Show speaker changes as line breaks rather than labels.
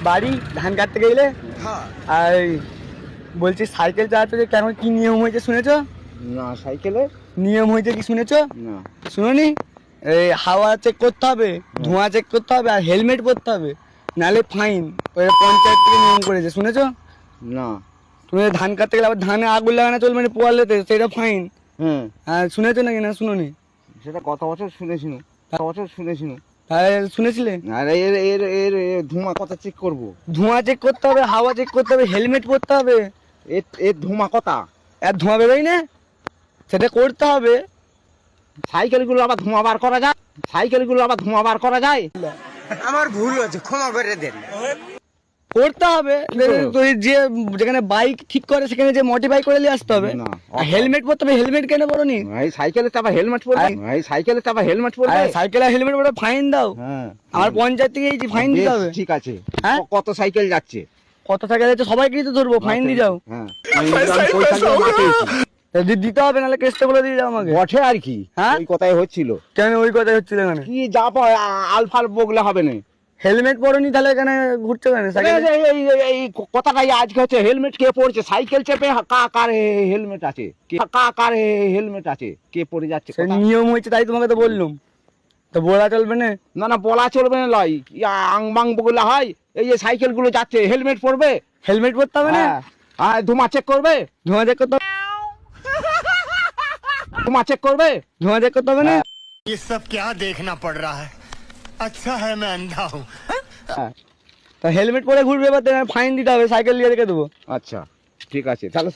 বাড়ি ধান কাটতে গেলে আর বলছি সাইকেল চালাতে যে কেন কি নিয়ম হয়েছে শুনেছ?
না সাইকেলে
নিয়ম হয়েছে কি শুনেছ?
না
শুনোনি? এই হাওয়া চেক করতে হবে, ধোঁয়া চেক করতে হবে, আর হেলমেট পরতে হবে, নাহলে ফাইন। ওই পঞ্চায়েত থেকে নিয়ম করেছে, শুনেছ?
না
তুমি ধান কাটতে গেলে আবার ধানে আগুন লাগানো চলবে না পোয়ালেতে, সেটা ফাইন।
হুম
হ্যাঁ শুনেছো নাকি না শুনোনি?
সেটা কত বছর শুনেছিনু, কত বছর শুনেছিনু।
তাহলে শুনেছিলে?
আর এর এর এর এর ধোঁয়া কত চেক করবো?
ধোঁয়া চেক করতে হবে, হাওয়া চেক করতে হবে, হেলমেট পরতে হবে।
এর এর ধোঁয়া কথা
আর ধোঁয়া বেরোয় না, সেটা করতে হবে।
সাইকেলগুলো আবার ধোঁয়া বার করা যায়, সাইকেলগুলো আবার ধোঁয়া বার করা যায়।
আমার ভুল হয়েছে, ক্ষমা করে দেন।
করতে হবে। তুই যে যেখানে বাইক ঠিক করে সেখানে যে মডিফাই করে নিয়ে আসতে হবে।
না।
হেলমেট পরতে হবে, হেলমেট কেন পরনি?
এই সাইকেলে তো আবার হেলমেট পরবে, এই সাইকেলে তো আবার হেলমেট পরবে।
সাইকেল আর হেলমেট পরে ফাইন দাও।
হ্যাঁ
আমার পঞ্চায়েত থেকে এই ফাইন দিতে
বেশ,
হবে।
ঠিক আছে।
হ্যাঁ?
কত সাইকেল যাচ্ছে?
কত সাইকেল আছে সবাইকেই তো ধরবো, ফাইন দিয়ে যাও।
হ্যাঁ আমি পয়সা দিয়ে মাখিয়েছি।
তা দিতে হবে, নাহলে কেসটা বলে দিয়ে যাও আমাকে।
বটে আর কি,
হ্যাঁ?
ওই কথাই হচ্ছিল।
কেন ওই কথাই হচ্ছিল এখানে?
কি যা আলফাল বগলে হবে না।
হেলমেট পরনি তাহলে এখানে ঘুরছো কেন সাইকেল?
এই কথাটাই আজকে হচ্ছে, হেলমেট কে পড়ছে? সাইকেল চেপে কার হেলমেট আছে, কার হেলমেট আছে, কে পড়ে যাচ্ছে?
সে নিয়ম হয়েছে তাই তোমাকে তো বললুম, তো বলা চলবে না।
না না বলা চলবে না, লয় আংবাং বগলে হয়। এই যে সাইকেল গুলো যাচ্ছে হেলমেট পরবে,
হেলমেট পরতে হবে না।
হ্যাঁ ধোঁয়া চেক করবে,
ধোঁয়া চেক করতে হবে,
ধোঁয়া চেক করবে।
ধোঁয়া চেক করতে হবে না।
ये सब क्या देखना पड़ रहा है? अच्छा है मैं अंधा हूँ।
হ্যাঁ
তা হেলমেট পরে ঘুরবে, এবার ফাইন দিতে হবে, সাইকেল দিয়ে রেখে দেবো।
আচ্ছা ঠিক আছে তাহলে।